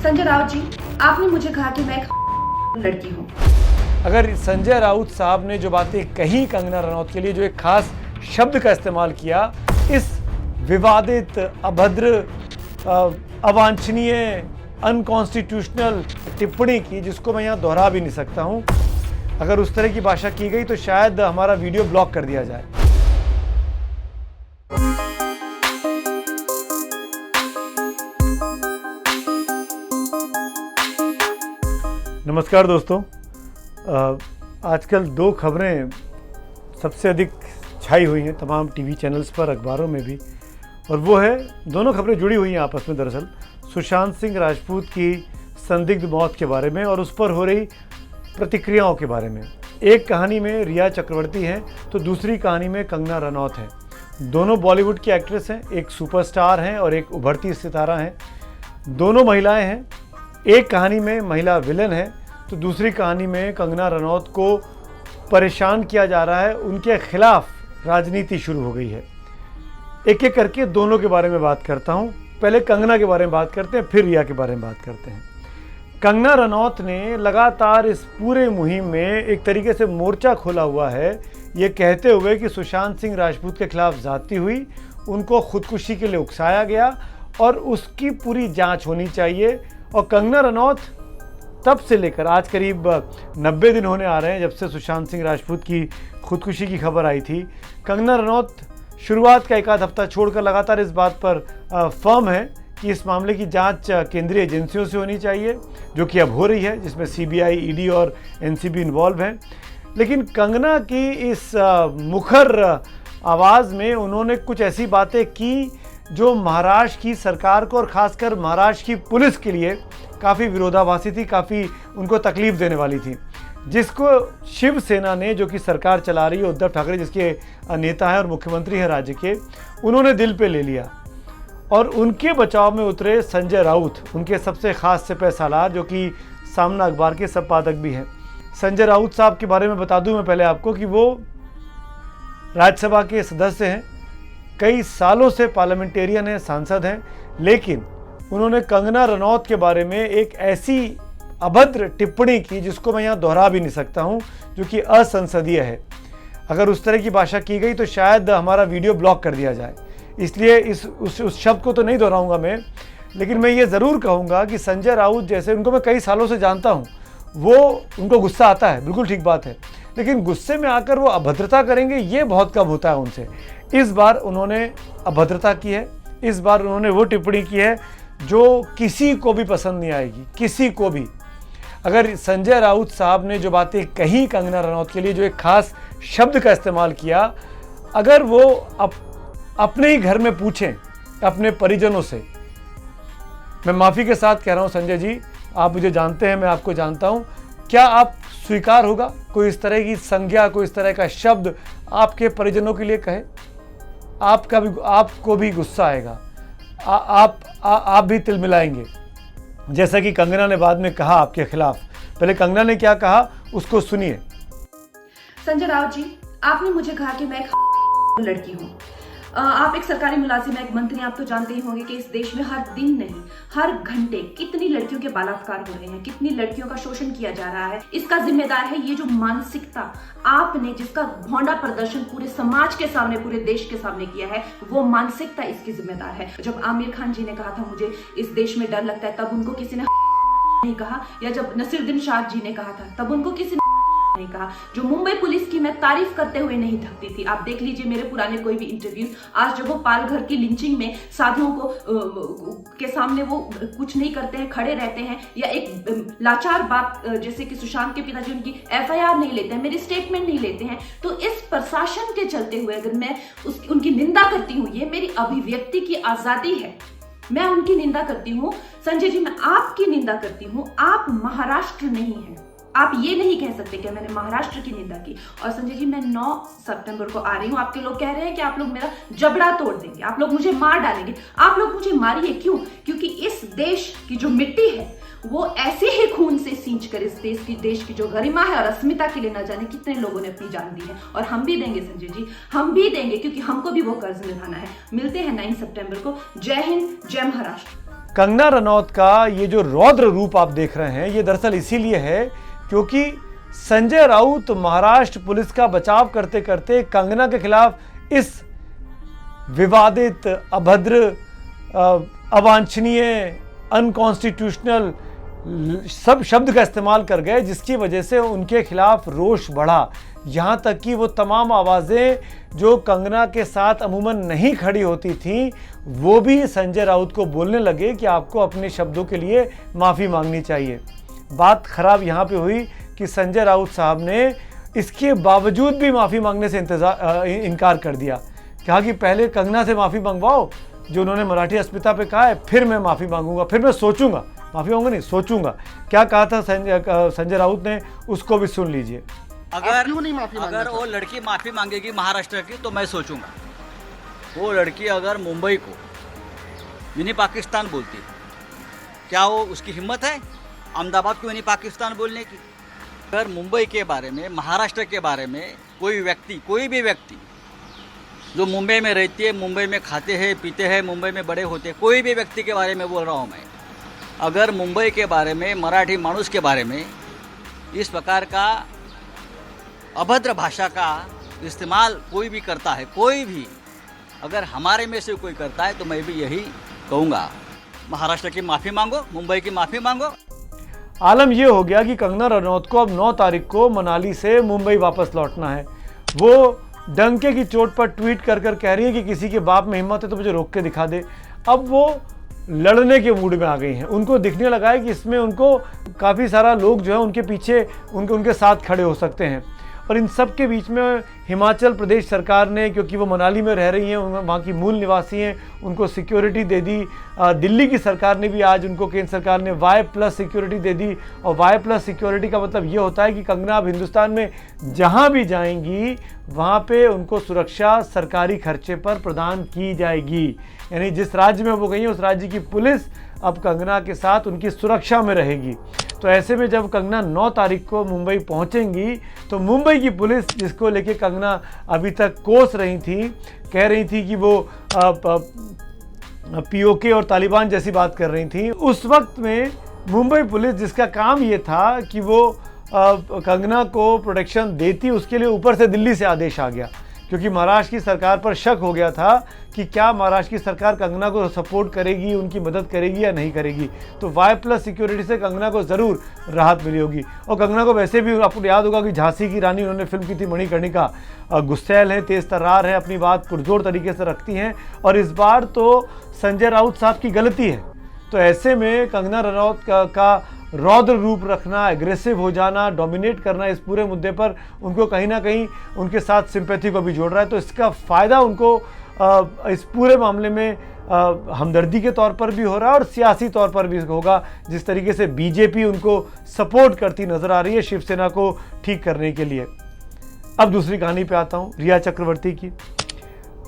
संजय राउत जी, आपने मुझे कहा कि मैं एक लड़की हूँ। अगर संजय राउत साहब ने जो बातें कही कंगना रनौत के लिए, जो एक खास शब्द का इस्तेमाल किया, इस विवादित, अभद्र, अवांछनीय, अनकॉन्स्टिट्यूशनल टिप्पणी की, जिसको मैं यहाँ दोहरा भी नहीं सकता हूँ, अगर उस तरह की भाषा की गई तो शायद हमारा वीडियो ब्लॉक कर दिया जाए। नमस्कार दोस्तों, आजकल दो खबरें सबसे अधिक छाई हुई हैं तमाम टीवी चैनल्स पर, अखबारों में भी, और वो है, दोनों खबरें जुड़ी हुई हैं आपस में दरअसल, सुशांत सिंह राजपूत की संदिग्ध मौत के बारे में और उस पर हो रही प्रतिक्रियाओं के बारे में। एक कहानी में रिया चक्रवर्ती हैं तो दूसरी कहानी में कंगना रनौत हैं। दोनों बॉलीवुड की एक्ट्रेस हैं, एक सुपरस्टार हैं और एक उभरती सितारा हैं। दोनों महिलाएं हैं। एक कहानी में महिला विलन है तो दूसरी कहानी में कंगना रनौत को परेशान किया जा रहा है, उनके खिलाफ राजनीति शुरू हो गई है। एक एक करके दोनों के बारे में बात करता हूं। पहले कंगना के बारे में बात करते हैं, फिर रिया के बारे में बात करते हैं। कंगना रनौत ने लगातार इस पूरे मुहिम में एक तरीके से मोर्चा खोला हुआ है, ये कहते हुए कि सुशांत सिंह राजपूत के खिलाफ ज्यादती हुई, उनको खुदकुशी के लिए उकसाया गया और उसकी पूरी जांच होनी चाहिए। और कंगना रनौत तब से लेकर आज करीब 90 दिन होने आ रहे हैं जब से सुशांत सिंह राजपूत की खुदकुशी की खबर आई थी। कंगना रनौत शुरुआत का एक आध हफ्ता छोड़कर लगातार इस बात पर फर्म है कि इस मामले की जांच केंद्रीय एजेंसियों से होनी चाहिए, जो कि अब हो रही है, जिसमें सीबीआई, ईडी और एनसीबी इन्वॉल्व हैं। लेकिन कंगना की इस मुखर आवाज़ में उन्होंने कुछ ऐसी बातें की जो महाराष्ट्र की सरकार को और ख़ासकर महाराष्ट्र की पुलिस के लिए काफ़ी विरोधाभासी थी, काफ़ी उनको तकलीफ देने वाली थी, जिसको शिवसेना ने, जो कि सरकार चला रही है, उद्धव ठाकरे जिसके नेता हैं और मुख्यमंत्री हैं राज्य के, उन्होंने दिल पे ले लिया और उनके बचाव में उतरे संजय राउत, उनके सबसे ख़ास सिपहसालार, जो कि सामना अखबार के संपादक भी हैं। संजय राउत साहब के बारे में बता दूं मैं पहले आपको कि वो राज्यसभा के सदस्य हैं, कई सालों से पार्लियामेंटेरियन हैं, सांसद हैं, लेकिन उन्होंने कंगना रनौत के बारे में एक ऐसी अभद्र टिप्पणी की जिसको मैं यहाँ दोहरा भी नहीं सकता हूँ, जो कि असंसदीय है। अगर उस तरह की भाषा की गई तो शायद हमारा वीडियो ब्लॉक कर दिया जाए, इसलिए उस शब्द को तो नहीं दोहराऊंगा मैं। लेकिन मैं ये ज़रूर कहूँगा कि संजय राउत जैसे, उनको मैं कई सालों से जानता हूँ, वो उनको गुस्सा आता है, बिल्कुल ठीक बात है, लेकिन गुस्से में आकर वो अभद्रता करेंगे ये बहुत कम होता है उनसे। इस बार उन्होंने अभद्रता की है, इस बार उन्होंने वो टिप्पणी की है जो किसी को भी पसंद नहीं आएगी, किसी को भी। अगर संजय राउत साहब ने जो बातें कही कंगना रनौत के लिए, जो एक खास शब्द का इस्तेमाल किया, अगर वो अपने ही घर में पूछें अपने परिजनों से, मैं माफ़ी के साथ कह रहा हूँ संजय जी, आप मुझे जानते हैं, मैं आपको जानता हूँ, क्या आप स्वीकार होगा कोई इस तरह की संज्ञा, कोई इस तरह का शब्द आपके परिजनों के लिए कहे? आपको भी गुस्सा आएगा, आप भी तिलमिलाएंगे, जैसा कि कंगना ने बाद में कहा आपके खिलाफ। पहले कंगना ने क्या कहा उसको सुनिए। संजय राउत जी, आपने मुझे कहा कि मैं एक लड़की हूँ। आप एक सरकारी मुलाजिम, एक मंत्री, आप तो जानते ही होंगे कि इस देश में हर दिन नहीं, हर घंटे कितनी लड़कियों के बलात्कार हो रहे हैं, कितनी लड़कियों का शोषण किया जा रहा है। इसका जिम्मेदार है ये जो मानसिकता आपने, जिसका भौंडा प्रदर्शन पूरे समाज के सामने, पूरे देश के सामने किया है, वो मानसिकता इसकी जिम्मेदार है। जब आमिर खान जी ने कहा था मुझे इस देश में डर लगता है, तब उनको किसी ने नहीं कहा, या जब नसीरुद्दीन शाह जी ने कहा था तब उनको किसी ने नहीं कहा। जो मुंबई पुलिस की मैं तारीफ करते हुए नहीं थकती थी, आप देख लीजिए मेरे पुराने कोई भी इंटरव्यूज, आज जब वो पालघर की लिंचिंग में साधुओं को के सामने वो कुछ नहीं करते हैं, खड़े रहते हैं, या एक लाचार बात जैसे कि सुशांत के पिताजी उनकी एफआईआर नहीं लेते हैं, मेरी स्टेटमेंट नहीं लेते हैं, तो इस प्रशासन के चलते हुए अगर मैं उनकी निंदा करती हूँ, ये मेरी अभिव्यक्ति की आजादी है, मैं उनकी निंदा करती हूँ। संजय जी, मैं आपकी निंदा करती हूँ, आप महाराष्ट्र नहीं है, आप ये नहीं कह सकते कि मैंने महाराष्ट्र की निंदा की। और संजय जी, मैं 9 सितंबर को आ रही हूँ, आपके लोग कह रहे हैं कि आप लोग मेरा जबड़ा तोड़ देंगे, आप लोग मुझे मार डालेंगे। आप लोग मुझे मारिए, क्यों? क्योंकि इस देश की जो मिट्टी है वो ऐसे ही खून से सींच कर इस देश की जो गरिमा है और अस्मिता के लिए न जाने कितने लोगों ने अपनी जान दी है, और हम भी देंगे संजय जी, हम भी देंगे, क्योंकि हमको भी वो कर्ज निभाना है। मिलते हैं 9 सितंबर को। जय हिंद, जय महाराष्ट्र। कंगना रनौत का ये जो रौद्र रूप आप देख रहे हैं, ये दरअसल इसीलिए है क्योंकि संजय राउत महाराष्ट्र पुलिस का बचाव करते करते कंगना के खिलाफ इस विवादित, अभद्र, अवांछनीय, अनकॉन्स्टिट्यूशनल सब शब्द का इस्तेमाल कर गए, जिसकी वजह से उनके खिलाफ रोष बढ़ा। यहाँ तक कि वो तमाम आवाज़ें जो कंगना के साथ अमूमन नहीं खड़ी होती थीं, वो भी संजय राउत को बोलने लगे कि आपको अपने शब्दों के लिए माफ़ी मांगनी चाहिए। बात ख़राब यहाँ पे हुई कि संजय राउत साहब ने इसके बावजूद भी माफ़ी मांगने से इनकार कर दिया। कहा कि पहले कंगना से माफ़ी मंगवाओ, जो उन्होंने मराठी अस्मिता पे कहा है, फिर मैं माफ़ी मांगूंगा, फिर मैं सोचूंगा, माफ़ी मांगूंगा नहीं, सोचूंगा। क्या कहा था संजय राउत ने, उसको भी सुन लीजिए। अगर वो लड़की माफी मांगेगी महाराष्ट्र की तो मैं सोचूंगा। वो लड़की अगर मुंबई को मिनी पाकिस्तान बोलती, क्या वो उसकी हिम्मत है अहमदाबाद को मिनी पाकिस्तान बोलने की? अगर मुंबई के बारे में, महाराष्ट्र के बारे में कोई भी व्यक्ति जो मुंबई में रहती है, मुंबई में खाते हैं, पीते हैं, मुंबई में बड़े होते हैं, कोई भी व्यक्ति के बारे में बोल रहा हूँ मैं, अगर मुंबई के बारे में, मराठी मानुस के बारे में इस प्रकार का अभद्र भाषा का इस्तेमाल कोई भी करता है, कोई भी अगर हमारे में से कोई करता है, तो मैं भी यही कहूँगा, महाराष्ट्र की माफ़ी मांगो, मुंबई की माफ़ी मांगो। आलम यह हो गया कि कंगना रनौत को अब 9 तारीख को मनाली से मुंबई वापस लौटना है। वो डंके की चोट पर ट्वीट कर कह रही है कि किसी के बाप में हिम्मत है तो मुझे रोक के दिखा दे। अब वो लड़ने के मूड में आ गई हैं। उनको दिखने लगा है कि इसमें उनको काफ़ी सारा लोग जो है उनके पीछे, उनके साथ खड़े हो सकते हैं। और इन सब के बीच में हिमाचल प्रदेश सरकार ने, क्योंकि वो मनाली में रह रही हैं, वहाँ की मूल निवासी हैं, उनको सिक्योरिटी दे दी। दिल्ली की सरकार ने भी आज उनको, केंद्र सरकार ने Y+ सिक्योरिटी दे दी। और Y+ सिक्योरिटी का मतलब ये होता है कि कंगना अब हिंदुस्तान में जहाँ भी जाएंगी वहाँ पे उनको सुरक्षा सरकारी खर्चे पर प्रदान की जाएगी। यानी जिस राज्य में वो गई है उस राज्य की पुलिस अब कंगना के साथ उनकी सुरक्षा में रहेगी। तो ऐसे में जब कंगना 9 तारीख को मुंबई पहुंचेंगी तो मुंबई की पुलिस, जिसको लेके कंगना अभी तक कोस रही थी, कह रही थी कि वो POK और तालिबान जैसी बात कर रही थी, उस वक्त में मुंबई पुलिस, जिसका काम ये था कि वो कंगना को प्रोटेक्शन देती, उसके लिए ऊपर से दिल्ली से आदेश आ गया। क्योंकि महाराष्ट्र की सरकार पर शक हो गया था कि क्या महाराष्ट्र की सरकार कंगना को सपोर्ट करेगी, उनकी मदद करेगी या नहीं करेगी। तो Y+ सिक्योरिटी से कंगना को ज़रूर राहत मिली होगी। और कंगना को वैसे भी आपको याद होगा कि झांसी की रानी उन्होंने फिल्म की थी मणिकर्णिका, गुस्सैल है, तेज़ तर्रार है, अपनी बात पुरजोर तरीके से रखती हैं। और इस बार तो संजय राउत साहब की गलती है। तो ऐसे में कंगना रनौत का रौद्र रूप रखना, एग्रेसिव हो जाना, डोमिनेट करना इस पूरे मुद्दे पर उनको कहीं ना कहीं उनके साथ सिंपैथी को भी जोड़ रहा है। तो इसका फ़ायदा उनको इस पूरे मामले में हमदर्दी के तौर पर भी हो रहा है और सियासी तौर पर भी होगा। जिस तरीके से बीजेपी उनको सपोर्ट करती नज़र आ रही है शिवसेना को ठीक करने के लिए। अब दूसरी कहानी पे आता हूँ, रिया चक्रवर्ती की।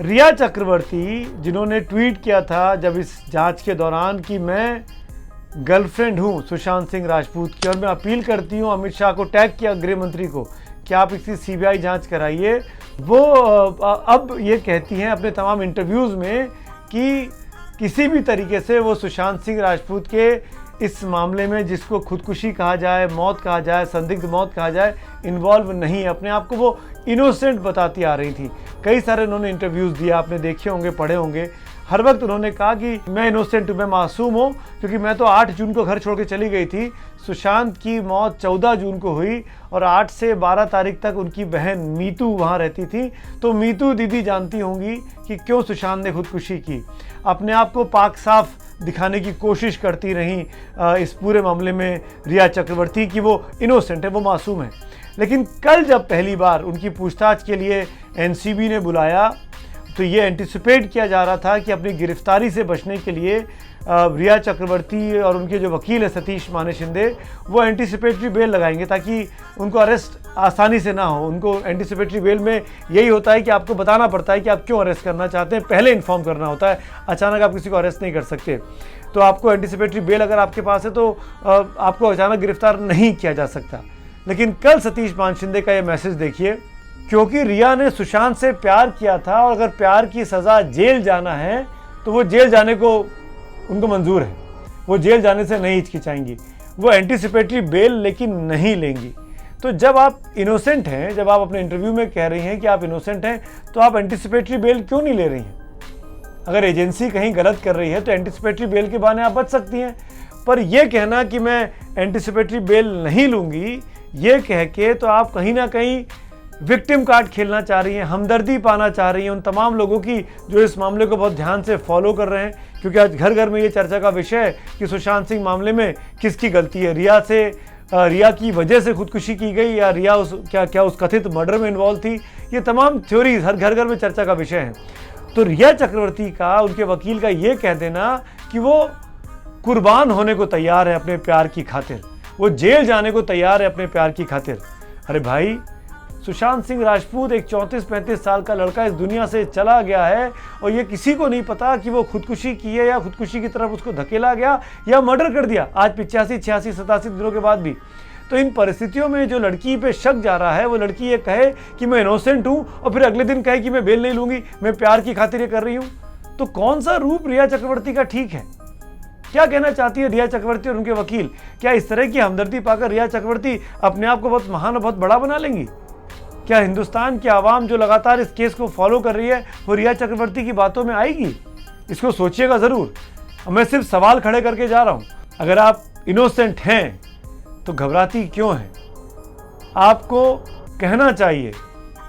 रिया चक्रवर्ती जिन्होंने ट्वीट किया था जब इस जांच के दौरान कि मैं गर्लफ्रेंड हूँ सुशांत सिंह राजपूत की और मैं अपील करती हूँ, अमित शाह को टैग किया, गृह मंत्री को, कि आप इसकी CBI जांच कराइए। वो अब ये कहती हैं अपने तमाम इंटरव्यूज़ में कि किसी भी तरीके से वो सुशांत सिंह राजपूत के इस मामले में, जिसको खुदकुशी कहा जाए, मौत कहा जाए, संदिग्ध मौत कहा जाए, इन्वॉल्व नहीं है। अपने आप को वो इनोसेंट बताती आ रही थी। कई सारे उन्होंने इंटरव्यूज़ दिए, आपने देखे होंगे, पढ़े होंगे। हर वक्त उन्होंने कहा कि मैं इनोसेंट हूँ, मैं मासूम हूँ, क्योंकि मैं तो 8 जून को घर छोड़ के चली गई थी। सुशांत की मौत 14 जून को हुई और 8 से 12 तारीख तक उनकी बहन मीतू वहाँ रहती थी। तो मीतू दीदी जानती होंगी कि क्यों सुशांत ने खुदकुशी की। अपने आप को पाक साफ दिखाने की कोशिश करती रहीं इस पूरे मामले में रिया चक्रवर्ती की वो इनोसेंट है, वो मासूम है। लेकिन कल जब पहली बार उनकी पूछताछ के लिए NCB ने बुलाया तो ये एंटिसिपेट किया जा रहा था कि अपनी गिरफ्तारी से बचने के लिए रिया चक्रवर्ती और उनके जो वकील है सतीश माने शिंदे, वो एंटिसिपेटरी बेल लगाएंगे ताकि उनको अरेस्ट आसानी से ना हो। उनको एंटिसिपेटरी बेल में यही होता है कि आपको बताना पड़ता है कि आप क्यों अरेस्ट करना चाहते हैं, पहले इन्फॉर्म करना होता है। अचानक आप किसी को अरेस्ट नहीं कर सकते। तो आपको एंटिसिपेटरी बेल अगर आपके पास है तो आपको अचानक गिरफ्तार नहीं किया जा सकता। लेकिन कल सतीश मान शिंदे का ये मैसेज देखिए, क्योंकि रिया ने सुशांत से प्यार किया था और अगर प्यार की सज़ा जेल जाना है तो वो जेल जाने को उनको मंजूर है। वो जेल जाने से नहीं हिचकिचाएंगी, वो एंटीसिपेटरी बेल लेकिन नहीं लेंगी। तो जब आप इनोसेंट हैं, जब आप अपने इंटरव्यू में कह रही हैं कि आप इनोसेंट हैं, तो आप एंटीसिपेटरी बेल क्यों नहीं ले रही हैं? अगर एजेंसी कहीं गलत कर रही है तो एंटीसिपेटरी बेल के बहाने आप बच सकती हैं। पर यह कहना कि मैं एंटीसिपेटरी बेल नहीं लूँगी, ये कह के तो आप कहीं ना कहीं विक्टिम कार्ड खेलना चाह रही हैं, हमदर्दी पाना चाह रही हैं उन तमाम लोगों की जो इस मामले को बहुत ध्यान से फॉलो कर रहे हैं। क्योंकि आज घर घर में ये चर्चा का विषय है कि सुशांत सिंह मामले में किसकी गलती है, रिया की वजह से खुदकुशी की गई या रिया उस कथित मर्डर में इन्वॉल्व थी। ये तमाम थ्योरीज हर घर घर में चर्चा का विषय है। तो रिया चक्रवर्ती का, उनके वकील का ये कह देना कि वो कुर्बान होने को तैयार है अपने प्यार की खातिर, वो जेल जाने को तैयार है अपने प्यार की खातिर। अरे भाई, सुशांत सिंह राजपूत एक 34-35 साल का लड़का इस दुनिया से चला गया है और ये किसी को नहीं पता कि वो खुदकुशी की है या खुदकुशी की तरफ उसको धकेला गया या मर्डर कर दिया, आज 85, 86, 87 दिनों के बाद भी। तो इन परिस्थितियों में जो लड़की पे शक जा रहा है, वो लड़की ये कहे कि मैं इनोसेंट हूँ और फिर अगले दिन कहे कि मैं बेल नहीं लूंगी, मैं प्यार की खातिर ये कर रही हूँ, तो कौन सा रूप रिया चक्रवर्ती का ठीक है? क्या कहना चाहती है रिया चक्रवर्ती और उनके वकील? क्या इस तरह की हमदर्दी पाकर रिया चक्रवर्ती अपने आप को बहुत महान और बहुत बड़ा बना लेंगी? क्या हिंदुस्तान की आवाम जो लगातार इस केस को फॉलो कर रही है वो रिया चक्रवर्ती की बातों में आएगी? इसको सोचिएगा ज़रूर। मैं सिर्फ सवाल खड़े करके जा रहा हूँ। अगर आप इनोसेंट हैं तो घबराती क्यों हैं? आपको कहना चाहिए,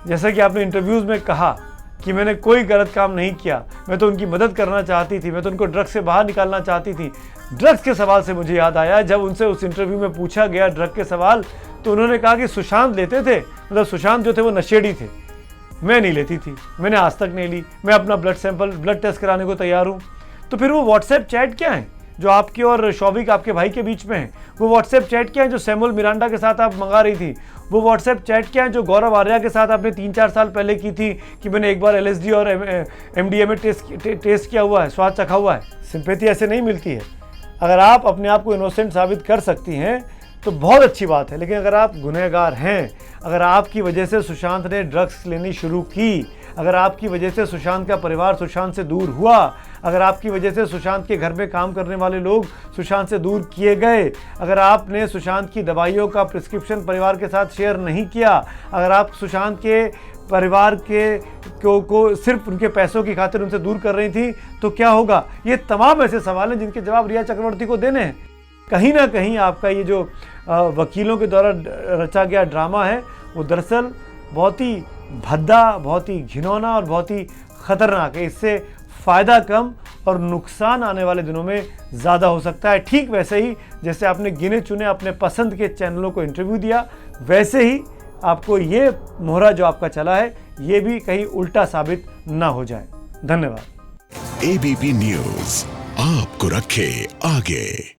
जैसा कि आपने इंटरव्यूज़ में कहा कि मैंने कोई गलत काम नहीं किया, मैं तो उनकी मदद करना चाहती थी, मैं तो उनको ड्रग्स से बाहर निकालना चाहती थी। ड्रग्स के सवाल से मुझे याद आया, जब उनसे उस इंटरव्यू में पूछा गया ड्रग के सवाल, तो उन्होंने कहा कि सुशांत लेते थे, मतलब सुशांत जो थे वो नशेड़ी थे, मैं नहीं लेती थी, मैंने आज तक नहीं ली, मैं अपना ब्लड टेस्ट कराने को तैयार हूँ। तो फिर वो व्हाट्सएप चैट क्या है जो आपकी और शौविक आपके भाई के बीच में है? वो व्हाट्सएप चैट क्या है जो सैमुअल मिरांडा के साथ आप मंगा रही थी? वो व्हाट्सएप चैट क्या है जो गौरव आर्या के साथ आपने 3-4 साल पहले की थी कि मैंने एक बार LSD और MDMA टेस्ट किया हुआ है, स्वाद चखा हुआ है? सिंपैथी ऐसे नहीं मिलती है। अगर आप अपने आप को इनोसेंट साबित कर सकती हैं तो बहुत अच्छी बात है, लेकिन अगर आप गुनहगार हैं, अगर आपकी वजह से सुशांत ने ड्रग्स लेनी शुरू की, अगर आपकी वजह से सुशांत का परिवार सुशांत से दूर हुआ, अगर आपकी वजह से सुशांत के घर में काम करने वाले लोग सुशांत से दूर किए गए, अगर आपने सुशांत की दवाइयों का प्रिस्क्रिप्शन परिवार के साथ शेयर नहीं किया, अगर आप सुशांत के परिवार के को सिर्फ उनके पैसों की खातिर उनसे दूर कर रही थी, तो क्या होगा? ये तमाम ऐसे सवाल हैं जिनके जवाब रिया चक्रवर्ती को देने हैं। कहीं ना कहीं आपका ये जो वकीलों के द्वारा रचा गया ड्रामा है वो दरअसल बहुत ही भद्दा, बहुत ही घिनौना और बहुत ही ख़तरनाक है। इससे फ़ायदा कम और नुकसान आने वाले दिनों में ज़्यादा हो सकता है। ठीक वैसे ही जैसे आपने गिने चुने अपने पसंद के चैनलों को इंटरव्यू दिया, वैसे ही आपको ये मोहरा जो आपका चला है ये भी कहीं उल्टा साबित ना हो जाए। धन्यवाद। ABP न्यूज़ आपको रखे आगे।